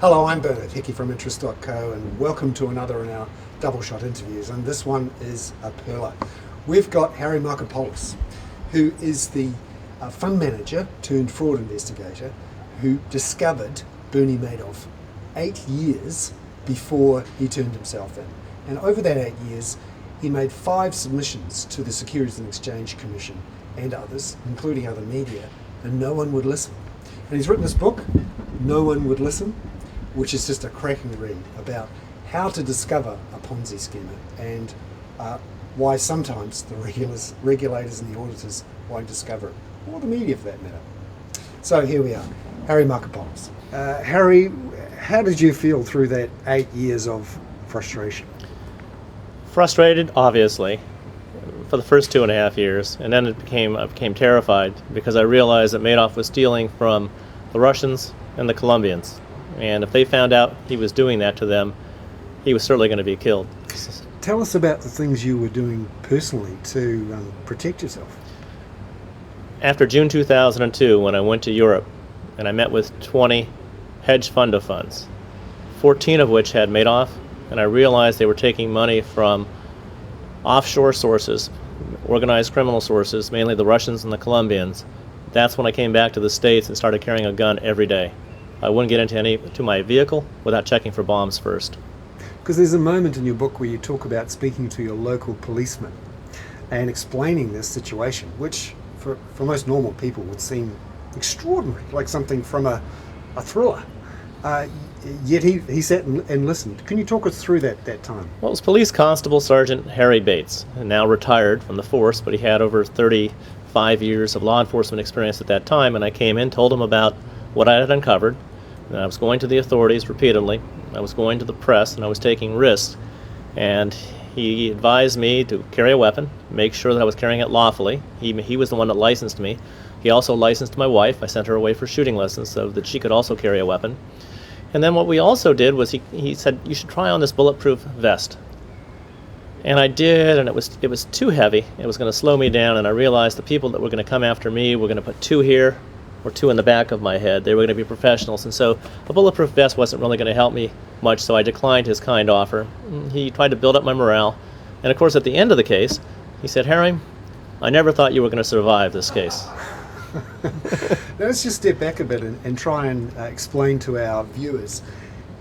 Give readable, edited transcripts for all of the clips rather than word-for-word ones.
Hello, I'm Bernard Hickey from Interest.co and welcome to another in our double shot interviews, and this one is a pearler. We've got Harry Markopolos, who is the fund manager turned fraud investigator who discovered Bernie Madoff 8 years before he turned himself in. And over that 8 years, he made 5 submissions to the Securities and Exchange Commission and others, including other media, and no one would listen. And he's written this book, No One Would Listen, which is just a cracking read about how to discover a Ponzi scheme and why sometimes the regulators and the auditors won't discover it, or the media for that matter. So here we are, Harry Markopolos. Harry, how did you feel through that 8 years of frustration? Frustrated, obviously, for the first 2.5 years, and then I became terrified because I realized that Madoff was stealing from the Russians and the Colombians. And if they found out he was doing that to them, he was certainly going to be killed. Tell us about the things you were doing personally to protect yourself. After June 2002, when I went to Europe and I met with 20 hedge fund of funds, 14 of which had Madoff, and I realized they were taking money from offshore sources, organized criminal sources, mainly the Russians and the Colombians. That's when I came back to the States and started carrying a gun every day. I wouldn't get into my vehicle without checking for bombs first. Because there's a moment in your book where you talk about speaking to your local policeman and explaining this situation, which for most normal people would seem extraordinary, like something from a thriller. Yet he sat and listened. Can you talk us through that time? Well, it was Police Constable Sergeant Harry Bates, now retired from the force, but he had over 35 years of law enforcement experience at that time, and I came in, told him about what I had uncovered. And I was going to the authorities repeatedly. I was going to the press, and I was taking risks. And he advised me to carry a weapon, make sure that I was carrying it lawfully. He was the one that licensed me. He also licensed my wife. I sent her away for shooting lessons so that she could also carry a weapon. And then what we also did was he said, you should try on this bulletproof vest. And I did, and it was too heavy. It was going to slow me down, and I realized the people that were going to come after me were going to put 2 here, or 2 in the back of my head. They were going to be professionals, and so a bulletproof vest wasn't really going to help me much, so I declined his kind offer. He tried to build up my morale, and of course at the end of the case, he said, Harry, I never thought you were going to survive this case. Now let's just step back a bit and try and explain to our viewers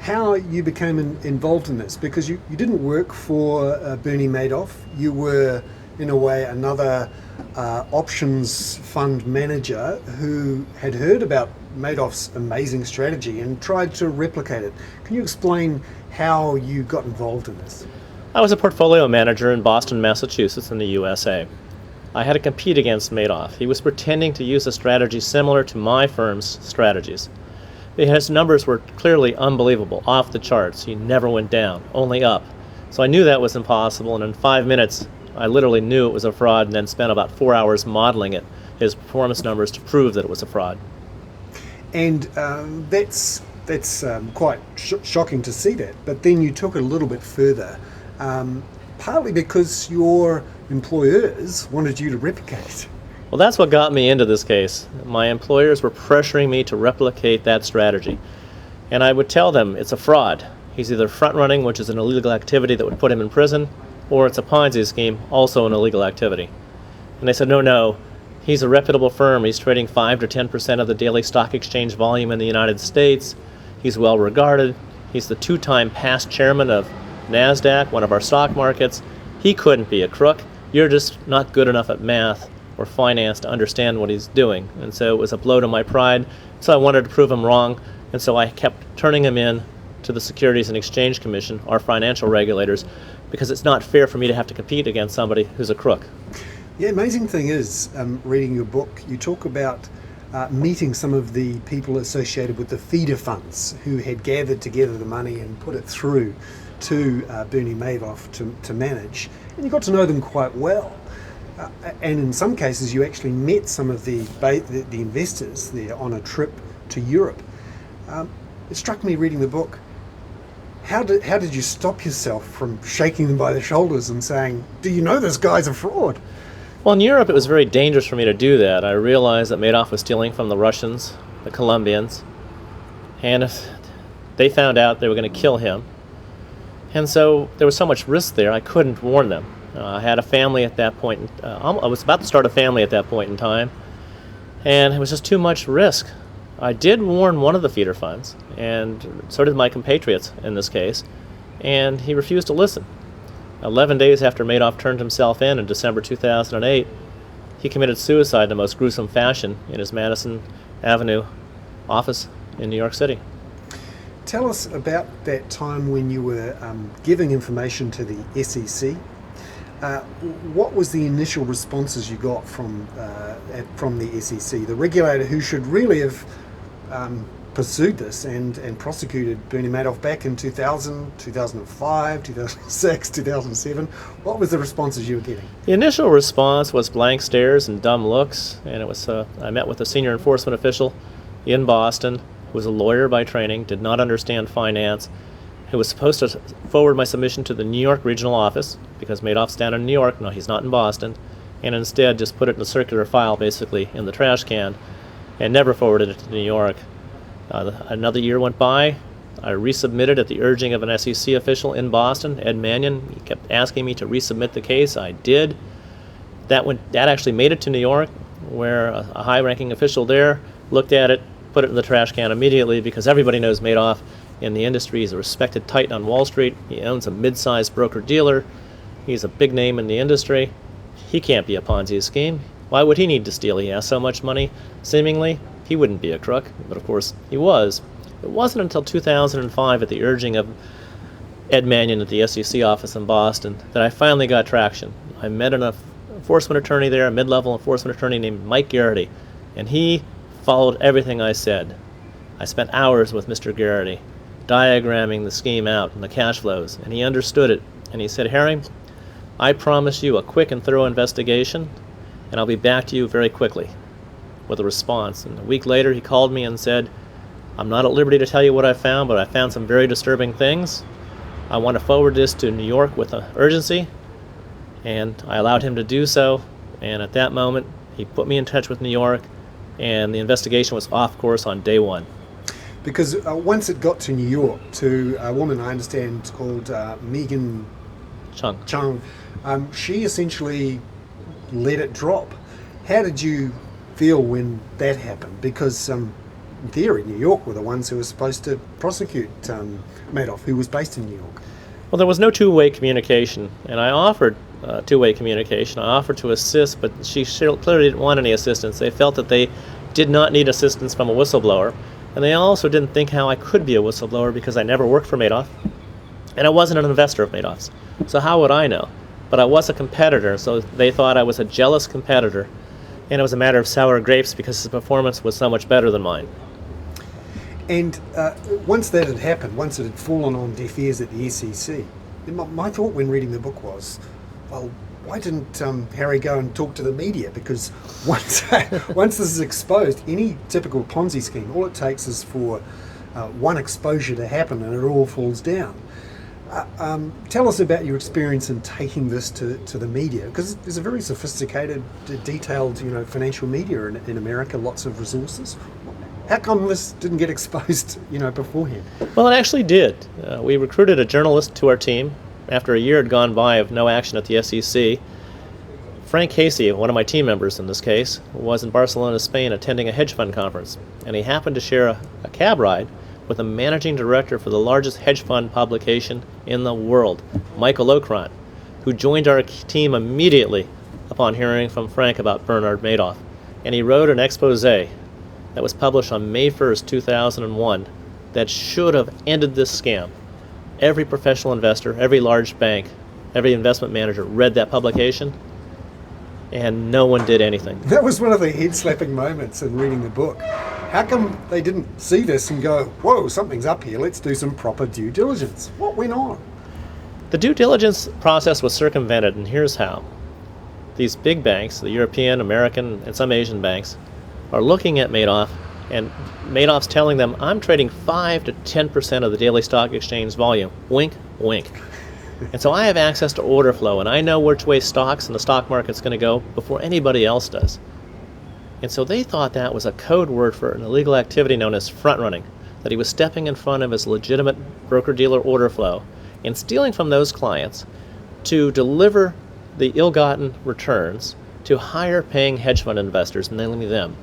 how you became involved in this, because you didn't work for Bernie Madoff. You were, in a way, another options fund manager who had heard about Madoff's amazing strategy and tried to replicate it. Can you explain how you got involved in this? I was a portfolio manager in Boston, Massachusetts in the USA. I had to compete against Madoff. He was pretending to use a strategy similar to my firm's strategies. His numbers were clearly unbelievable, off the charts. He never went down, only up. So I knew that was impossible, and in 5 minutes I literally knew it was a fraud, and then spent about 4 hours modeling it, his performance numbers, to prove that it was a fraud. And that's quite shocking to see that. But then you took it a little bit further, partly because your employers wanted you to replicate. Well, that's what got me into this case. My employers were pressuring me to replicate that strategy. And I would tell them it's a fraud. He's either front-running, which is an illegal activity that would put him in prison, or it's a Ponzi scheme, also an illegal activity. And they said, no, he's a reputable firm. He's trading 5 to 10% of the daily stock exchange volume in the United States. He's well regarded. He's the 2-time past chairman of NASDAQ, one of our stock markets. He couldn't be a crook. You're just not good enough at math or finance to understand what he's doing. And so it was a blow to my pride. So I wanted to prove him wrong. And so I kept turning him in to the Securities and Exchange Commission, our financial regulators, because it's not fair for me to have to compete against somebody who's a crook. The amazing thing is, reading your book, you talk about meeting some of the people associated with the feeder funds who had gathered together the money and put it through to Bernie Madoff to manage, and you got to know them quite well. And in some cases, you actually met some of the investors there on a trip to Europe. It struck me reading the book. How did you stop yourself from shaking them by the shoulders and saying, do you know this guy's a fraud? Well, in Europe, it was very dangerous for me to do that. I realized that Madoff was stealing from the Russians, the Colombians, and They found out they were going to kill him. And so there was so much risk there, I couldn't warn them. I had a family at that point. I was about to start a family at that point in time, and it was just too much risk. I did warn one of the feeder funds, and so did my compatriots in this case, and he refused to listen. 11 days after Madoff turned himself in December 2008, he committed suicide in the most gruesome fashion in his Madison Avenue office in New York City. Tell us about that time when you were giving information to the SEC. What was the initial responses you got from the SEC, the regulator who should really have pursued this and prosecuted Bernie Madoff back in 2000, 2005, 2006, 2007? What was the responses you were getting? The initial response was blank stares and dumb looks, and it was I met with a senior enforcement official in Boston who was a lawyer by training, did not understand finance, who was supposed to forward my submission to the New York regional office because Madoff's down in New York. No, he's not in Boston, and instead just put it in a circular file basically in the trash can and never forwarded it to New York. Another year went by. I resubmitted at the urging of an SEC official in Boston, Ed Mannion. He kept asking me to resubmit the case. I did. That actually made it to New York, where a high-ranking official there looked at it, put it in the trash can immediately, because everybody knows Madoff in the industry. He's a respected titan on Wall Street. He owns a mid-sized broker-dealer. He's a big name in the industry. He can't be a Ponzi scheme. Why would he need to steal? He has so much money, seemingly. He wouldn't be a crook, but of course he was. It wasn't until 2005, at the urging of Ed Mannion at the SEC office in Boston, that I finally got traction. I met an enforcement attorney there, a mid-level enforcement attorney named Mike Garrity, and he followed everything I said. I spent hours with Mr. Garrity, diagramming the scheme out and the cash flows, and he understood it. And he said, "Harry, I promise you a quick and thorough investigation, and I'll be back to you very quickly with a response." And a week later, he called me and said, "I'm not at liberty to tell you what I found, but I found some very disturbing things. I want to forward this to New York with urgency." And I allowed him to do so, and at that moment, he put me in touch with New York, and the investigation was off course on day one. Because once it got to New York, to a woman I understand called Megan Chung, she essentially let it drop. How did you feel when that happened? Because in theory, New York were the ones who were supposed to prosecute Madoff, who was based in New York. Well, there was no two-way communication, and I offered two-way communication. I offered to assist, but she clearly didn't want any assistance. They felt that they did not need assistance from a whistleblower, and they also didn't think how I could be a whistleblower because I never worked for Madoff, and I wasn't an investor of Madoff's. So how would I know? But I was a competitor, so they thought I was a jealous competitor, and it was a matter of sour grapes because his performance was so much better than mine. And once that had happened, once it had fallen on deaf ears at the SEC, my thought when reading the book was, well, why didn't Harry go and talk to the media? Because once this is exposed, any typical Ponzi scheme, all it takes is for one exposure to happen and it all falls down. Tell us about your experience in taking this to the media, because there's a very sophisticated, detailed, financial media in America, lots of resources. How come this didn't get exposed, beforehand? Well, it actually did. We recruited a journalist to our team after a year had gone by of no action at the SEC. Frank Casey, one of my team members in this case, was in Barcelona, Spain, attending a hedge fund conference, and he happened to share a cab ride with the managing director for the largest hedge fund publication in the world, Michael Ockrent, who joined our team immediately upon hearing from Frank about Bernard Madoff. And he wrote an expose that was published on May 1st, 2001, that should have ended this scam. Every professional investor, every large bank, every investment manager read that publication, and no one did anything. That was one of the head-slapping moments in reading the book. How come they didn't see this and go, whoa, something's up here, let's do some proper due diligence? What went on? The due diligence process was circumvented, and here's how. These big banks, the European, American, and some Asian banks, are looking at Madoff, and Madoff's telling them, I'm trading 5 to 10% of the daily stock exchange volume. Wink, wink. And so I have access to order flow, and I know which way stocks and the stock market's going to go before anybody else does. And so they thought that was a code word for an illegal activity known as front running. that he was stepping in front of his legitimate broker-dealer order flow and stealing from those clients to deliver the ill-gotten returns to higher-paying hedge fund investors, mainly them.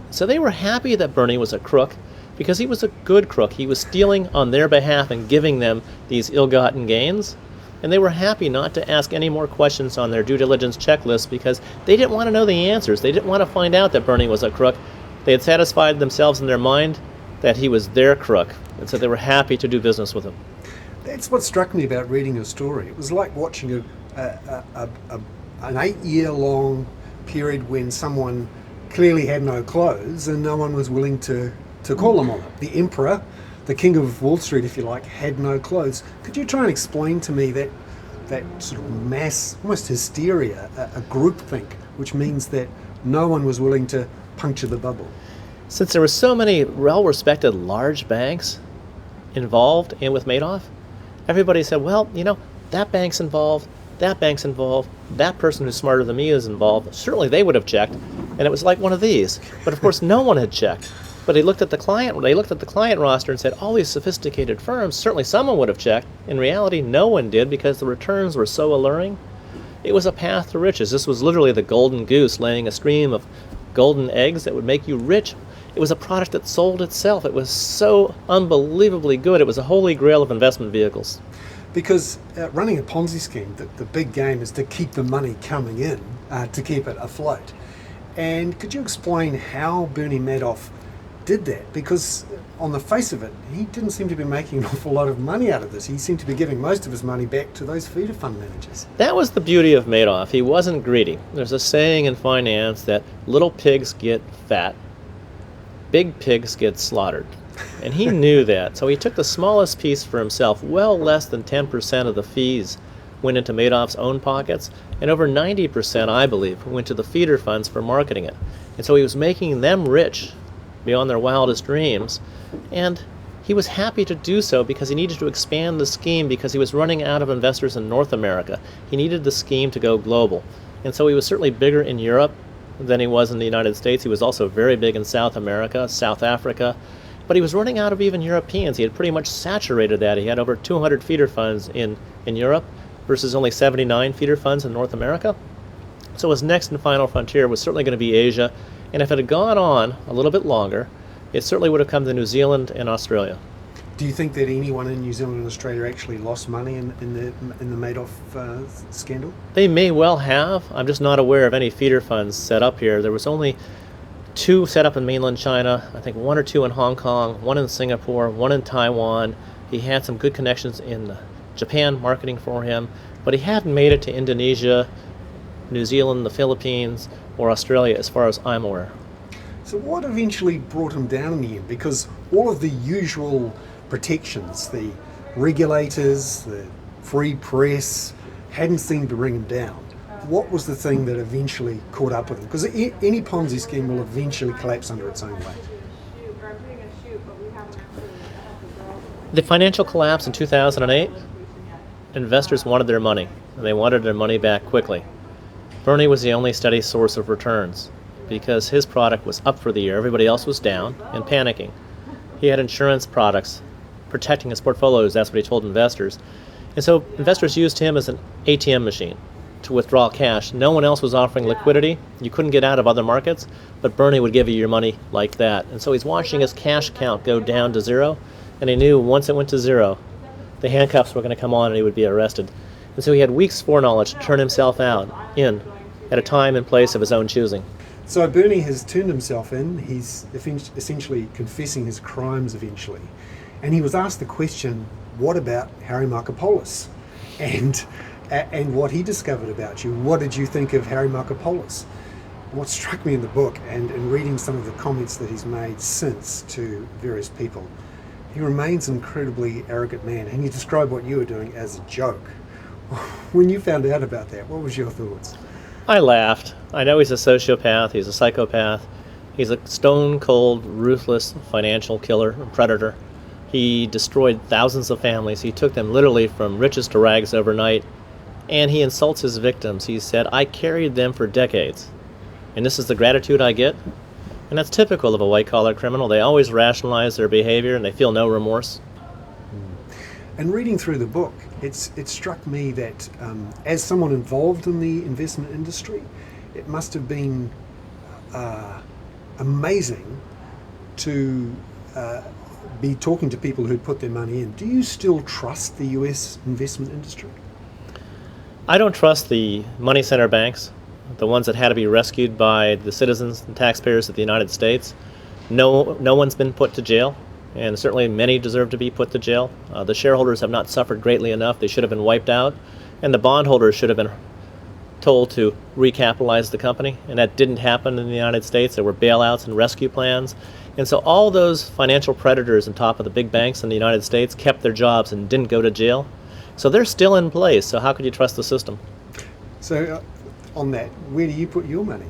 So they were happy that Bernie was a crook because he was a good crook. He was stealing on their behalf and giving them these ill-gotten gains. And they were happy not to ask any more questions on their due diligence checklist because they didn't want to know the answers. They didn't want to find out that Bernie was a crook. They had satisfied themselves in their mind that he was their crook, and so they were happy to do business with him. That's what struck me about reading your story. It was like watching an 8-year-long period when someone clearly had no clothes and no one was willing to call them on it. The emperor, the king of Wall Street, if you like, had no clothes. Could you try and explain to me that sort of mass, almost hysteria, a groupthink, which means that no one was willing to puncture the bubble? Since there were so many well-respected large banks involved and with Madoff, everybody said, well, that bank's involved, that person who's smarter than me is involved. Certainly they would have checked, and it was like one of these. But of course, no one had checked. But they looked at the client roster and said, all these sophisticated firms, certainly someone would have checked. In reality, no one did because the returns were so alluring. It was a path to riches. This was literally the golden goose laying a stream of golden eggs that would make you rich. It was a product that sold itself. It was so unbelievably good. It was a holy grail of investment vehicles. Because running a Ponzi scheme, the big game is to keep the money coming in, to keep it afloat. And could you explain how Bernie Madoff did that? Because on the face of it, he didn't seem to be making an awful lot of money out of this. He seemed to be giving most of his money back to those feeder fund managers. That was the beauty of Madoff. He wasn't greedy. There's a saying in finance that little pigs get fat, big pigs get slaughtered. And he knew that. So he took the smallest piece for himself. Well less than 10% of the fees went into Madoff's own pockets, and over 90%, I believe, went to the feeder funds for marketing it. And so he was making them rich beyond their wildest dreams, and he was happy to do so because he needed to expand the scheme because he was running out of investors in North America. He needed the scheme to go global. And so he was certainly bigger in Europe than he was in the United States. He was also very big in South America, South Africa, but he was running out of even Europeans. He had pretty much saturated that. He had over 200 feeder funds in Europe versus only 79 feeder funds in North America. So his next and final frontier was certainly going to be Asia. And if it had gone on a little bit longer, it certainly would have come to New Zealand and Australia. Do you think that anyone in New Zealand and Australia actually lost money in the Madoff scandal? They may well have. I'm just not aware of any feeder funds set up here. There was only 2 set up in mainland China, I think 1 or 2 in Hong Kong, 1 in Singapore, 1 in Taiwan. He had some good connections in Japan marketing for him, but he hadn't made it to Indonesia, New Zealand, the Philippines, or Australia, as far as I'm aware. So what eventually brought him down in the end? Because all of the usual protections, the regulators, the free press, hadn't seemed to bring him down. What was the thing that eventually caught up with him? Because any Ponzi scheme will eventually collapse under its own weight. The financial collapse in 2008, investors wanted their money, and they wanted their money back quickly. Bernie was the only steady source of returns because his product was up for the year. Everybody else was down and panicking. He had insurance products protecting his portfolios. That's what he told investors. And so investors used him as an ATM machine to withdraw cash. No one else was offering liquidity. You couldn't get out of other markets, but Bernie would give you your money like that. And so he's watching his cash count go down to 0, and he knew once it went to 0, the handcuffs were going to come on and he would be arrested. And so he had weeks foreknowledge to turn himself in at a time and place of his own choosing. So Bernie has turned himself in. He's essentially confessing his crimes eventually. And he was asked the question, what about Harry Markopolos? And what he discovered about you. What did you think of Harry Markopolos? What struck me in the book and in reading some of the comments that he's made since to various people, he remains an incredibly arrogant man. And you describe what you were doing as a joke. When you found out about that, what was your thoughts? I laughed. I know he's a sociopath, he's a psychopath, he's a stone-cold, ruthless financial killer, predator. He destroyed thousands of families. He took them literally from riches to rags overnight, and he insults his victims. He said, I carried them for decades, and this is the gratitude I get? And that's typical of a white-collar criminal. They always rationalize their behavior and they feel no remorse. And reading through the book, it struck me that as someone involved in the investment industry, it must have been amazing to be talking to people who'd put their money in. Do you still trust the US investment industry? I don't trust the money center banks, the ones that had to be rescued by the citizens and taxpayers of the United States. No one's been put to jail, and certainly many deserve to be put to jail. The shareholders have not suffered greatly enough. They should have been wiped out, and the bondholders should have been told to recapitalize the company, and that didn't happen in the United States. There were bailouts and rescue plans, and so all those financial predators on top of the big banks in the United States kept their jobs and didn't go to jail. So they're still in place, so how could you trust the system? So on that, where do you put your money?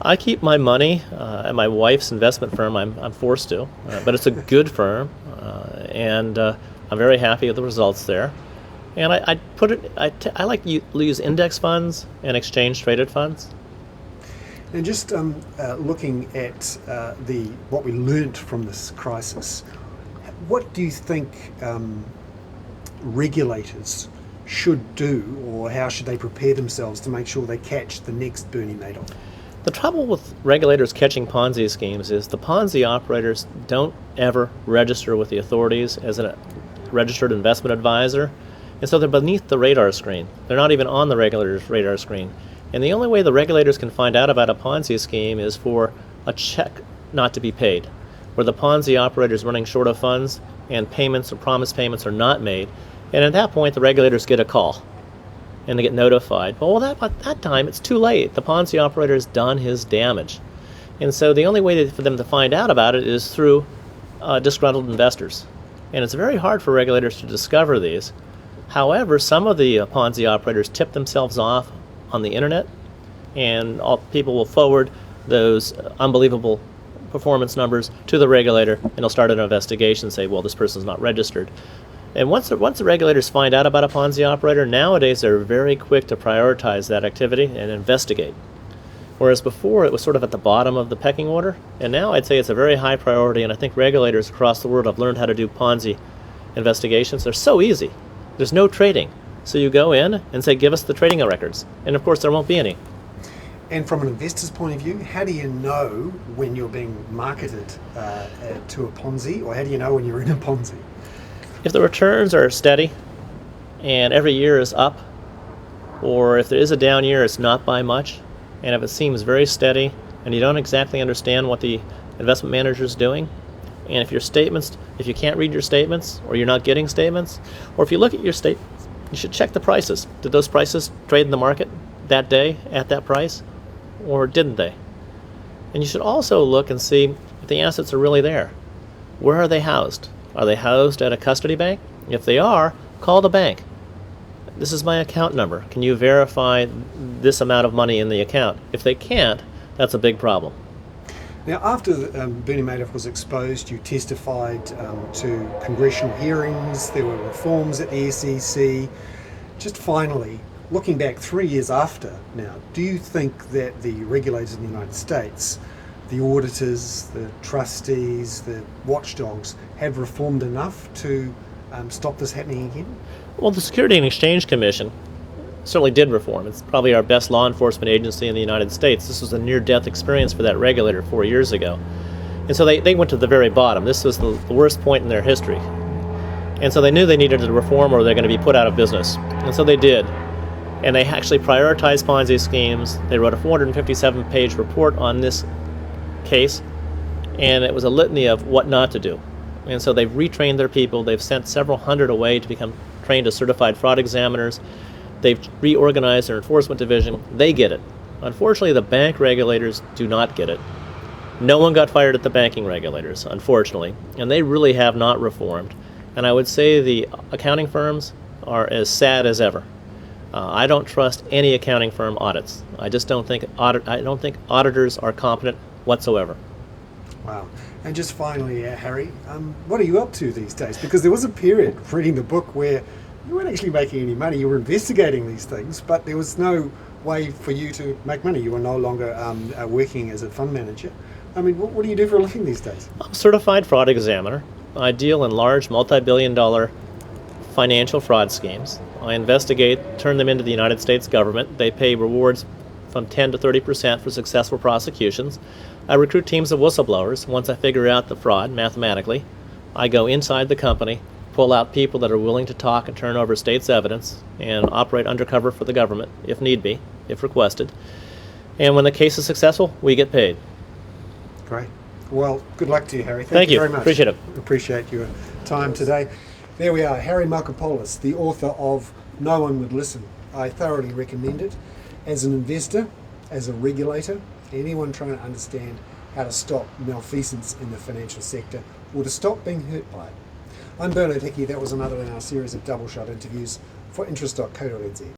I keep my money at my wife's investment firm. I'm forced to, but it's a good firm, and I'm very happy with the results there. And I like to use index funds and exchange traded funds. And just looking at what we learnt from this crisis, what do you think regulators should do, or how should they prepare themselves to make sure they catch the next Bernie Madoff? The trouble with regulators catching Ponzi schemes is the Ponzi operators don't ever register with the authorities as a registered investment advisor, and so they're beneath the radar screen. They're not even on the regulator's radar screen. And the only way the regulators can find out about a Ponzi scheme is for a check not to be paid, where the Ponzi operator is running short of funds and payments or promised payments are not made. And at that point, the regulators get a call and they get notified. Well, at that time, it's too late. The Ponzi operator has done his damage. And so the only way for them to find out about it is through disgruntled investors. And it's very hard for regulators to discover these. However, some of the Ponzi operators tip themselves off on the internet, and people will forward those unbelievable performance numbers to the regulator, and they'll start an investigation and say, well, this person's not registered. And once the regulators find out about a Ponzi operator, nowadays they're very quick to prioritize that activity and investigate. Whereas before it was sort of at the bottom of the pecking order, and now I'd say it's a very high priority, and I think regulators across the world have learned how to do Ponzi investigations. They're so easy. There's no trading. So you go in and say, give us the trading records. And of course there won't be any. And from an investor's point of view, how do you know when you're being marketed to a Ponzi, or how do you know when you're in a Ponzi? If the returns are steady and every year is up, or if there is a down year, it's not by much, and if it seems very steady and you don't exactly understand what the investment manager is doing, and if you can't read your statements, or you're not getting statements, or if you look at your statements, you should check the prices. Did those prices trade in the market that day at that price, or didn't they? And you should also look and see if the assets are really there. Where are they housed? Are they housed at a custody bank? If they are, call the bank. This is my account number. Can you verify this amount of money in the account? If they can't, that's a big problem. Now, after Bernie Madoff was exposed, you testified to congressional hearings, there were reforms at the SEC. Just finally, looking back 3 years after now, do you think that the regulators in the United States, the auditors, the trustees, the watchdogs, have reformed enough to stop this happening again? Well, the Securities and Exchange Commission certainly did reform. It's probably our best law enforcement agency in the United States. This was a near-death experience for that regulator 4 years ago. And so they went to the very bottom. This was the worst point in their history. And so they knew they needed to reform or they're going to be put out of business. And so they did. And they actually prioritized Ponzi schemes. They wrote a 457-page report on this case, and it was a litany of what not to do. And so they've retrained their people. They've sent several hundred away to become trained as certified fraud examiners. They've reorganized their enforcement division. They get it. Unfortunately, the bank regulators do not get it. No one got fired at the banking regulators, unfortunately, and they really have not reformed. And I would say the accounting firms are as sad as ever. I don't trust any accounting firm audits. I just don't think auditors are competent whatsoever. Wow. And just finally, Harry, what are you up to these days? Because there was a period reading the book where you weren't actually making any money. You were investigating these things, but there was no way for you to make money. You were no longer working as a fund manager. I mean, what do you do for a living these days? I'm a certified fraud examiner. I deal in large multi-billion-dollar financial fraud schemes. I investigate, turn them into the United States government. They pay rewards from 10 to 30% for successful prosecutions. I recruit teams of whistleblowers. Once I figure out the fraud mathematically, I go inside the company, pull out people that are willing to talk and turn over state's evidence, and operate undercover for the government, if need be, if requested. And when the case is successful, we get paid. Great. Well, good luck to you, Harry. Thank you very much. Appreciate it. Appreciate your time today. There we are, Harry Markopolos, the author of No One Would Listen. I thoroughly recommend it. As an investor, as a regulator, anyone trying to understand how to stop malfeasance in the financial sector or to stop being hurt by it. I'm Bernard Hickey. That was another in our series of double shot interviews for interest.co.nz.